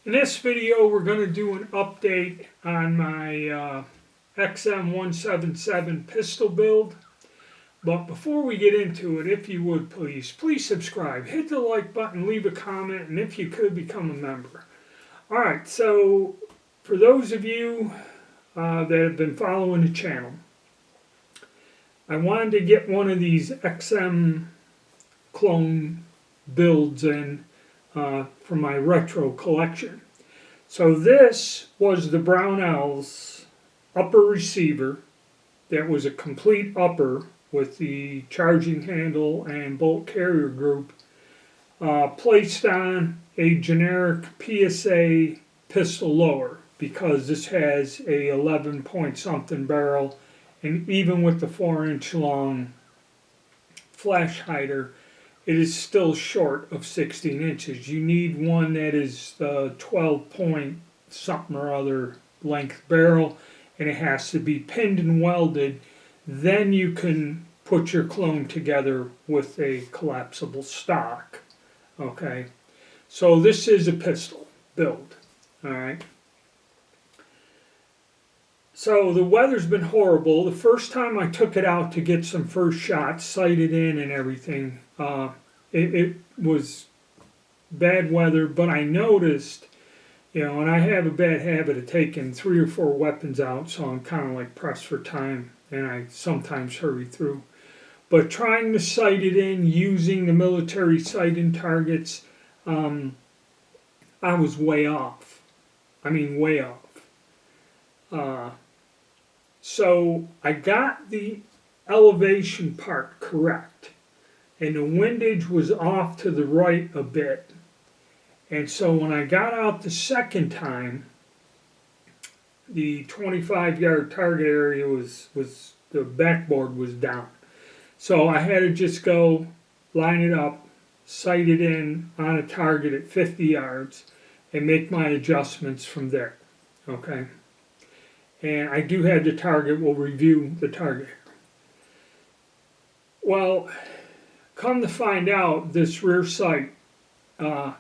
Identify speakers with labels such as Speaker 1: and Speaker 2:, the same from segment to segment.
Speaker 1: In this video, we're going to do an update on my XM177 pistol build. But before we get into it, if you would please subscribe, hit the like button, leave a comment, and if you could, become a member. Alright, so for those of you that have been following the channel, I wanted to get one of these XM clone builds in for my retro collection. So this was the Brownell's upper receiver that was a complete upper with the charging handle and bolt carrier group placed on a generic PSA pistol lower, because this has a 11 point something barrel, and even with the 4-inch long flash hider, it is still short of 16 inches. You need one that is 12 point something or other length barrel, and it has to be pinned and welded. Then you can put your clone together with a collapsible stock. Okay, so this is a pistol build. Alright. So the weather's been horrible. The first time I took it out to get some first shots, sighted in and everything, it was bad weather, but I noticed, and I have a bad habit of taking 3 or 4 weapons out, so I'm kind of like pressed for time, and I sometimes hurry through. But trying to sight it in using the military sight-in targets, I was way off. I mean, way off. So I got the elevation part correct, and the windage was off to the right a bit. And so when I got out the second time, the 25-yard target area was the backboard was down. So I had to just go line it up, sight it in on a target at 50 yards, and make my adjustments from there. Okay? And I do have the target. We'll review the target here. Well, come to find out, this rear sight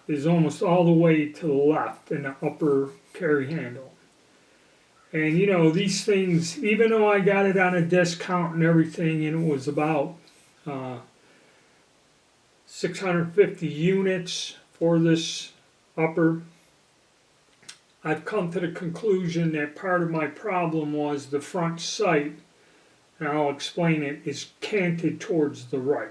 Speaker 1: is almost all the way to the left in the upper carry handle. And these things, even though I got it on a discount and everything, and it was about 650 units for this upper, I've come to the conclusion that part of my problem was the front sight, and I'll explain it, is canted towards the right.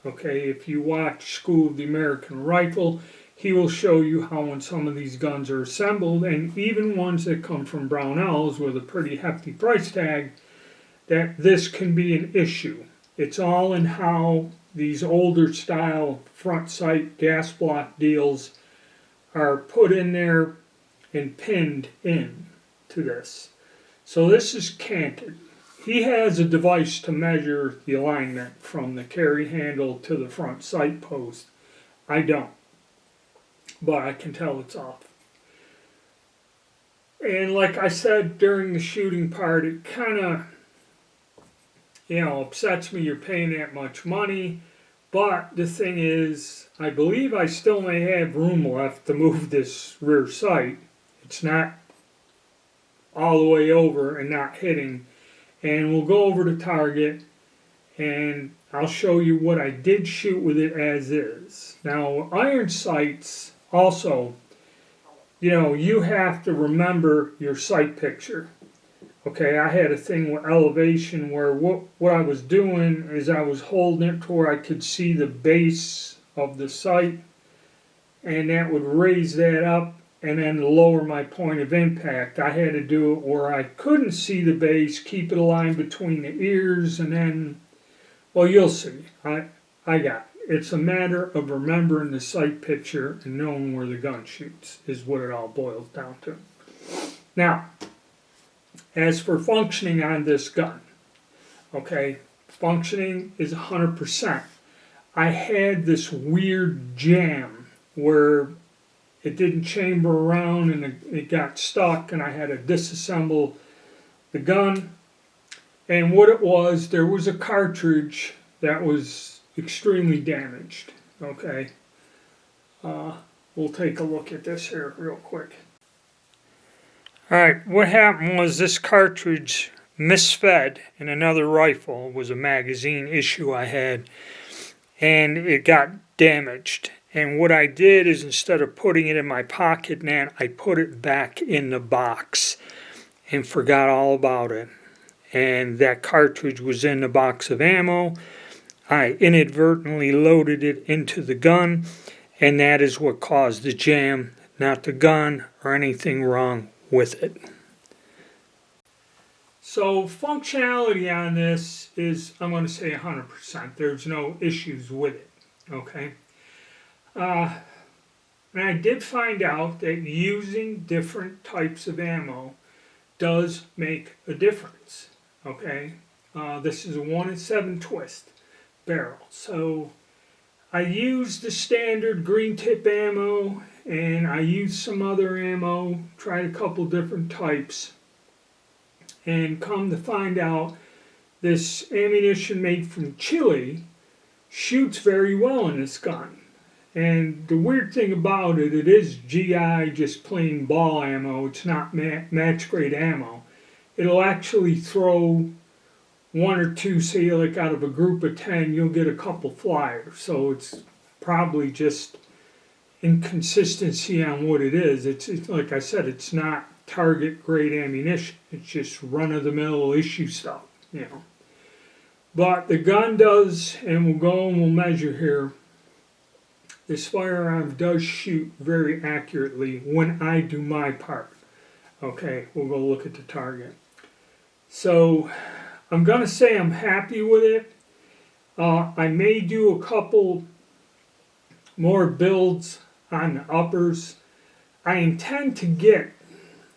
Speaker 1: Okay, if you watch School of the American Rifle, he will show you how when some of these guns are assembled, and even ones that come from Brownell's with a pretty hefty price tag, that this can be an issue. It's all in how these older style front sight gas block deals are put in there and pinned in to this. So this is canted. He has a device to measure the alignment from the carry handle to the front sight post. I don't, but I can tell it's off. And like I said during the shooting part, it kind of upsets me you're paying that much money. But the thing is, I believe I still may have room left to move this rear sight. It's not all the way over and not hitting. And we'll go over the target, and I'll show you what I did shoot with it as is. Now, iron sights also, you have to remember your sight picture. Okay, I had a thing with elevation where what I was doing is I was holding it to where I could see the base of the sight, and that would raise that up and then lower my point of impact. I had to do it where I couldn't see the base, keep it aligned between the ears, and then, well, you'll see. I got it. It's a matter of remembering the sight picture and knowing where the gun shoots is what it all boils down to. Now, as for functioning on this gun, okay, functioning is 100%. I had this weird jam where it didn't chamber around and it got stuck, and I had to disassemble the gun. And what it was, there was a cartridge that was extremely damaged. Okay, we'll take a look at this here real quick. Alright, what happened was this cartridge misfed in another rifle. It was a magazine issue I had, and it got damaged. And what I did is, instead of putting it in my pocket now, I put it back in the box and forgot all about it. And that cartridge was in the box of ammo. I inadvertently loaded it into the gun, and that is what caused the jam, not the gun or anything wrong with it. So functionality on this is, I'm going to say 100%. There's no issues with it. Okay. And I did find out that using different types of ammo does make a difference. Okay. This is a 1-in-7 twist barrel. So I used the standard green tip ammo, and I used some other ammo, tried a couple different types, and come to find out this ammunition made from Chile shoots very well in this gun. And the weird thing about it, it is GI, just plain ball ammo. It's not match grade ammo. It'll actually throw one or two, say like out of a group of 10, you'll get a couple flyers. So it's probably just inconsistency on what it is. It's like I said, it's not target grade ammunition. It's just run of the mill issue stuff, you know. But the gun does, and we'll go and we'll measure here. This firearm does shoot very accurately when I do my part. Okay, we'll go look at the target. So I'm going to say I'm happy with it. I may do a couple more builds on the uppers. I intend to get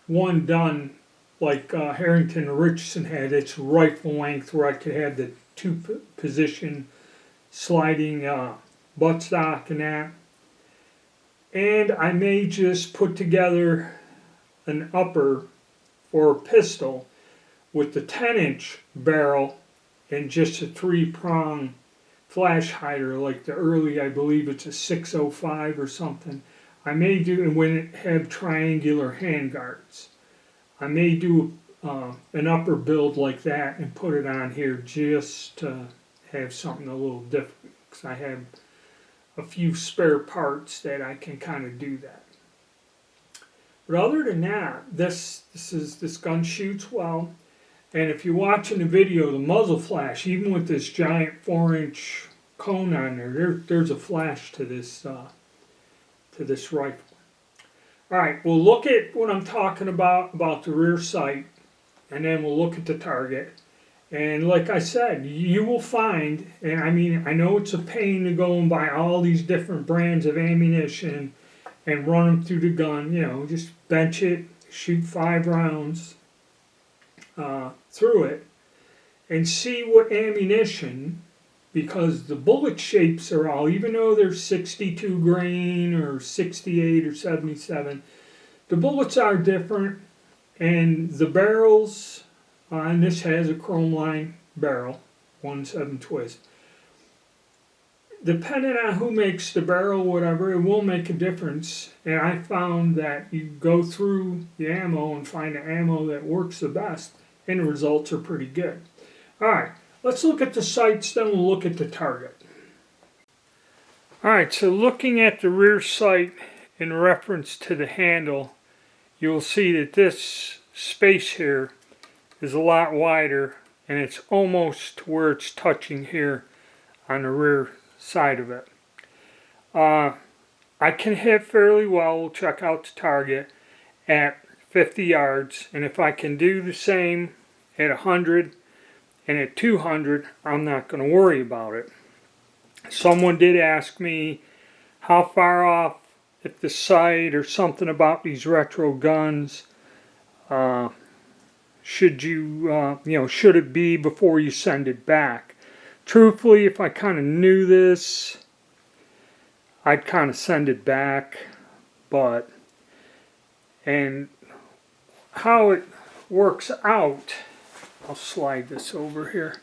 Speaker 1: one done like Harrington Richardson had, its rifle length, where I could have the two-position sliding buttstock and that. And I may just put together an upper or a pistol with the 10-inch barrel and just a 3-prong flash hider, like the early, I believe it's a 605 or something. I may do, and when it have triangular handguards, I may do an upper build like that and put it on here just to have something a little different, because I have a few spare parts that I can kind of do that. But other than that, this gun shoots well. And if you're watching the video, the muzzle flash, even with this giant 4-inch cone on there's a flash to this rifle. All right, we'll look at what I'm talking about the rear sight, and then we'll look at the target. And like I said, you will find, and I mean, I know it's a pain to go and buy all these different brands of ammunition and run them through the gun. You know, just bench it, shoot 5 rounds through it, and see what ammunition, because the bullet shapes are all, even though they're 62 grain or 68 or 77, the bullets are different, and the barrels, and this has a chrome line barrel, 1-7 twist. Depending on who makes the barrel, whatever, it will make a difference. And I found that you go through the ammo and find the ammo that works the best, and the results are pretty good. Alright, let's look at the sights, then we'll look at the target. Alright, so looking at the rear sight in reference to the handle, you'll see that this space here is a lot wider, and it's almost to where it's touching here on the rear side of it. I can hit fairly well. We'll check out the target at 50 yards, and if I can do the same at 100 and at 200, I'm not going to worry about it. Someone did ask me how far off, if the sight or something about these retro guns, should should it be before you send it back? Truthfully, if I kind of knew this, I'd kind of send it back. And how it works out, I'll slide this over here,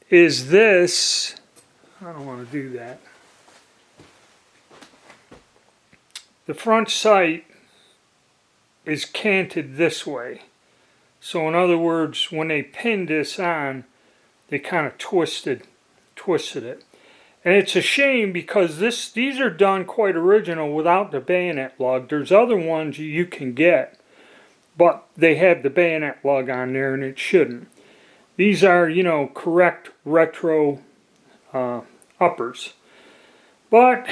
Speaker 1: is this I don't want to do that. The front sight is canted this way. So in other words, when they pinned this on, they kind of twisted it. And it's a shame because these are done quite original without the bayonet lug. There's other ones you can get, but they have the bayonet lug on there and it shouldn't. These are, you know, correct retro uppers. But,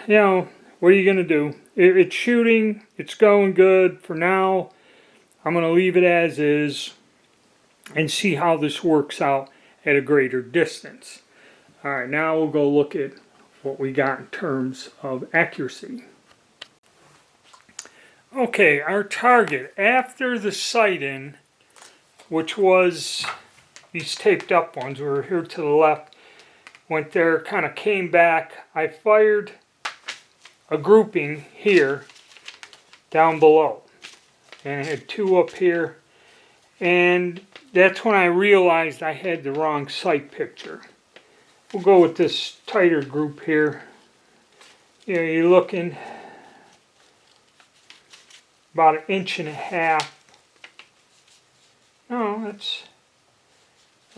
Speaker 1: you know, what are you going to do? It's shooting. It's going good. For now, I'm going to leave it as is and see how this works out at a greater distance. Alright, now we'll go look at what we got in terms of accuracy. Okay, our target after the sight-in, which was these taped up ones, we were here to the left, went there, kind of came back. I fired a grouping here down below, and I had two up here, and that's when I realized I had the wrong sight picture. We'll go with this tighter group here. You know, you're looking about 1.5 inches. No, that's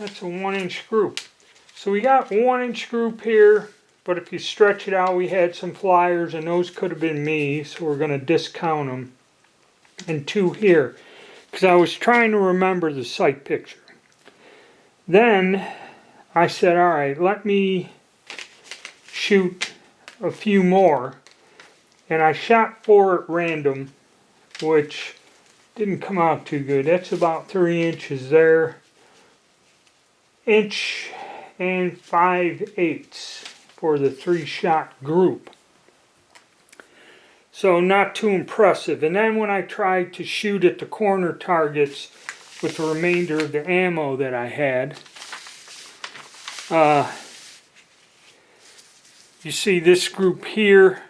Speaker 1: a 1-inch group. So we got 1-inch group here, but if you stretch it out, we had some flyers, and those could have been me, so we're going to discount them. And 2 here, because I was trying to remember the sight picture. Then I said, all right, let me shoot a few more. And I shot 4 at random, which didn't come out too good. That's about 3 inches there. 1 5/8 inches for the 3-shot group. So not too impressive. And then when I tried to shoot at the corner targets with the remainder of the ammo that I had, you see this group here,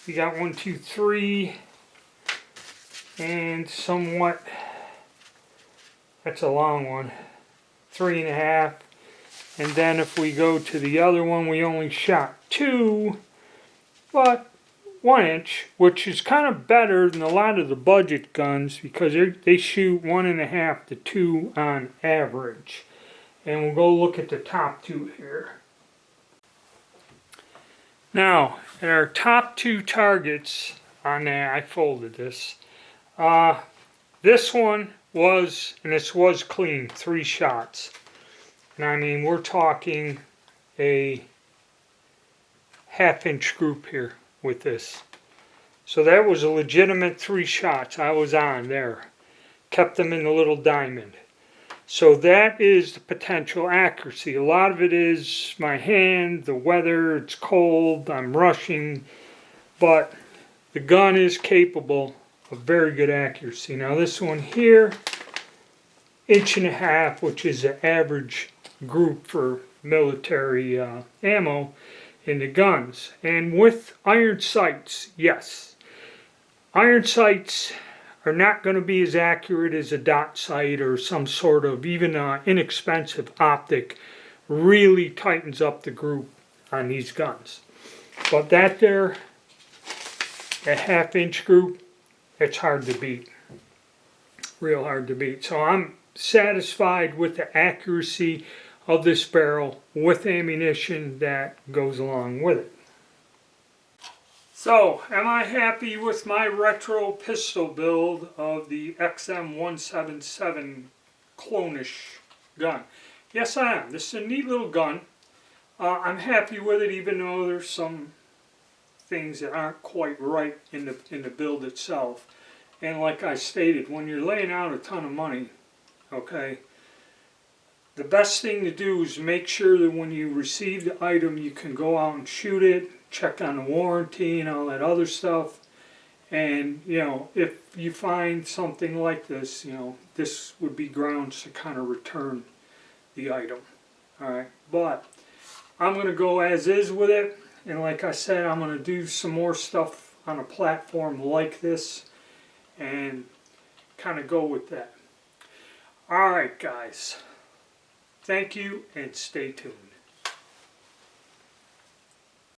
Speaker 1: you got 1, 2, 3, and somewhat, that's a long one, 3.5. And then if we go to the other one, we only shot 2, but 1 inch, which is kind of better than a lot of the budget guns because they shoot 1.5 to 2 on average. And we'll go look at the top 2 here. Now, at our top 2 targets on that, I folded this. This one was, and this was clean, 3 shots. And I mean, we're talking a 1/2 inch group here with this. So that was a legitimate 3 shots I was on there. Kept them in the little diamond. So that is the potential accuracy. A lot of it is my hand, the weather, it's cold, I'm rushing. But the gun is capable of very good accuracy. Now this one here, 1.5 inches, which is the average group for military ammo in the guns. And with iron sights, yes. Iron sights are not going to be as accurate as a dot sight or some sort of even inexpensive optic. Really tightens up the group on these guns. But that there, a 1/2 inch group, it's hard to beat. Real hard to beat. So I'm satisfied with the accuracy of this barrel with ammunition that goes along with it. So, am I happy with my retro pistol build of the XM177 clone-ish gun? Yes, I am. This is a neat little gun. I'm happy with it, even though there's some things that aren't quite right in the build itself. And like I stated, when you're laying out a ton of money, okay, the best thing to do is make sure that when you receive the item, you can go out and shoot it, check on the warranty and all that other stuff. And, you know, if you find something like this, you know, this would be grounds to kind of return the item. Alright, but I'm going to go as is with it. And like I said, I'm going to do some more stuff on a platform like this and kind of go with that. Alright guys, thank you and stay tuned.